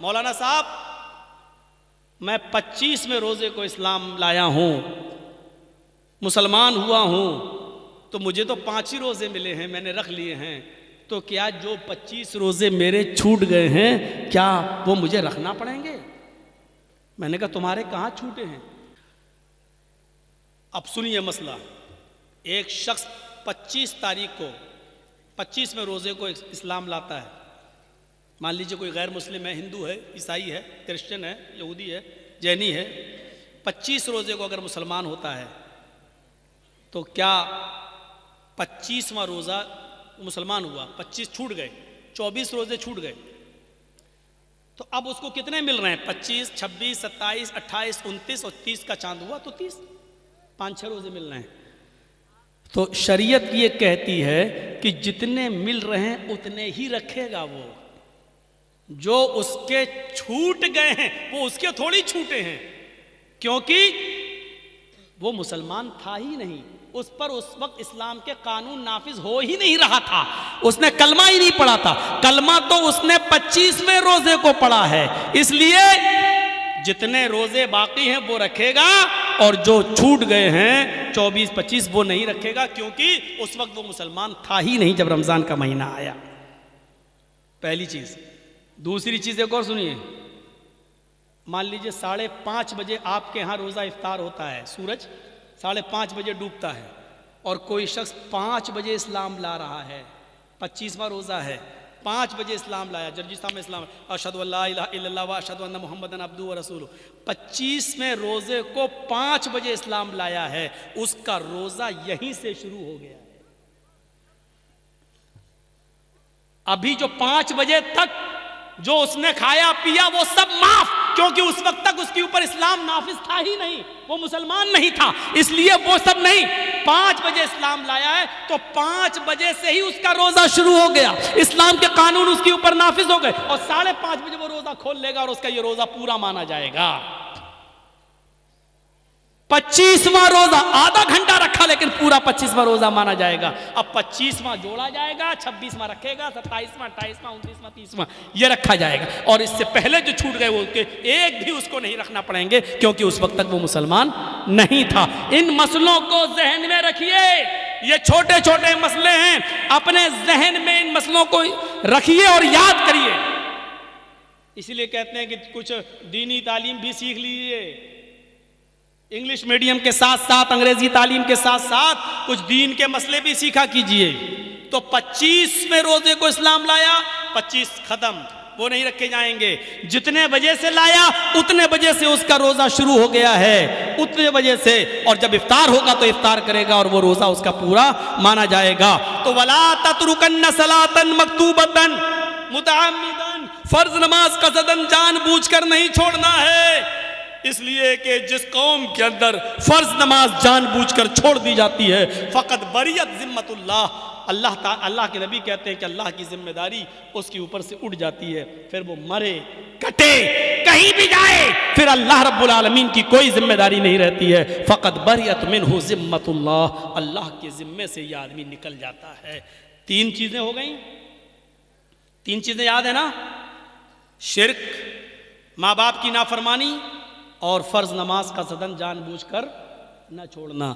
مولانا صاحب میں 25ویں روزے کو اسلام لایا ہوں، مسلمان ہوا ہوں، تو مجھے تو 5 ہی روزے ملے ہیں، میں نے رکھ لیے ہیں، تو کیا جو 25 روزے میرے چھوٹ گئے ہیں کیا وہ مجھے رکھنا پڑیں گے؟ میں نے کہا تمہارے کہاں چھوٹے ہیں؟ اب سنیے مسئلہ، ایک شخص 25 تاریخ کو 25ویں روزے کو اسلام لاتا ہے، مان لیجئے کوئی غیر مسلم ہے، ہندو ہے، عیسائی ہے، کرسچن ہے، یہودی ہے، جینی ہے، 25 روزے کو اگر مسلمان ہوتا ہے تو کیا 25واں روزہ مسلمان ہوا، 25 چھوٹ گئے، 24 روزے چھوٹ گئے، تو اب اس کو کتنے مل رہے ہیں؟ 25، 26، 27، 28، 29 اور 30 کا چاند ہوا تو 30، 5-6 روزے مل رہے ہیں۔ تو شریعت یہ کہتی ہے کہ جتنے مل رہے ہیں اتنے ہی رکھے گا وہ، جو اس کے چھوٹ گئے ہیں وہ اس کے تھوڑی چھوٹے ہیں، کیونکہ وہ مسلمان تھا ہی نہیں، اس پر اس وقت اسلام کے قانون نافذ ہو ہی نہیں رہا تھا، اس نے کلمہ ہی نہیں پڑھا تھا، کلمہ تو اس نے 25ویں روزے کو پڑھا ہے، اس لیے جتنے روزے باقی ہیں وہ رکھے گا، اور جو چھوٹ گئے ہیں 24، 25 وہ نہیں رکھے گا، کیونکہ اس وقت وہ مسلمان تھا ہی نہیں جب رمضان کا مہینہ آیا۔ پہلی چیز۔ دوسری چیز ایک اور سنیے، مان لیجئے 5:30 بجے آپ کے ہاں روزہ افطار ہوتا ہے، سورج 5:30 بجے ڈوبتا ہے، اور کوئی شخص 5 بجے اسلام لا رہا ہے، 25واں روزہ ہے، 5 بجے اسلام لایا، جرجستان میں اسلام، اشہدو ان لا الہ الا اللہ و اشہدو ان محمدًا عبدہ و رسولہ، 25ویں روزے کو 5 بجے اسلام لایا ہے، اس کا روزہ یہیں سے شروع ہو گیا ہے۔ ابھی جو 5 بجے تک جو اس نے کھایا پیا وہ سب معاف، کیونکہ اس وقت تک اس کے اوپر اسلام نافذ تھا ہی نہیں، وہ مسلمان نہیں تھا، اس لیے وہ سب نہیں۔ 5 بجے اسلام لایا ہے تو 5 بجے سے ہی اس کا روزہ شروع ہو گیا، اسلام کے قانون اس کے اوپر نافذ ہو گئے، اور 5:30 بجے وہ روزہ کھول لے گا اور اس کا یہ روزہ پورا مانا جائے گا۔ 25واں روزہ آدھا گھنٹہ رکھا لیکن پورا 25واں روزہ مانا جائے گا۔ اب 25واں جوڑا جائے گا، 26واں رکھے گا، 27واں، 28واں، 29واں، 30واں یہ رکھا جائے گا، اور اس سے پہلے جو چھوٹ گئے وہ ایک بھی اس کو نہیں رکھنا پڑیں گے، کیونکہ اس وقت تک وہ مسلمان نہیں تھا۔ ان مسئلوں کو ذہن میں رکھیے، یہ چھوٹے چھوٹے مسئلے ہیں، اپنے ذہن میں ان مسئلوں کو رکھیے اور یاد کریے۔ اسی لیے کہتے ہیں کہ کچھ دینی تعلیم بھی سیکھ لیجیے، انگلش میڈیم کے ساتھ ساتھ انگریزی تعلیم کے ساتھ ساتھ کچھ دین کے مسئلے بھی سیکھا کیجئے۔ تو 25ویں روزے کو اسلام لایا، 25 ختم، وہ نہیں رکھے جائیں گے، جتنے بجے سے لایا اتنے بجے سے اس کا روزہ شروع ہو گیا ہے، اتنے بجے سے، اور جب افطار ہوگا تو افطار کرے گا اور وہ روزہ اس کا پورا مانا جائے گا۔ تو وَلَا تَتْرُكَنَّ صَلَاةً مَكْتُوبَةً مُتَعَمِّدًا، فرض نماز قصداً جان بوجھ کر نہیں چھوڑنا ہے، اس لیے کہ جس قوم کے اندر فرض نماز جان بوجھ کر چھوڑ دی جاتی ہے فقط بریت ذمت اللہ کے نبی کہتے ہیں کہ اللہ کی ذمہ داری اس کے اوپر سے اٹھ جاتی ہے، پھر وہ مرے کٹے کہیں بھی جائے پھر اللہ رب العالمین کی کوئی ذمہ داری نہیں رہتی ہے، فقط بریت منہ ذمت اللہ کے ذمے سے یہ آدمی نکل جاتا ہے۔ 3 چیزیں ہو گئیں، 3 چیزیں یاد ہیں نا؟ شرک، ماں باپ کی نافرمانی، اور فرض نماز قصداً جان بوجھ کر نہ چھوڑنا۔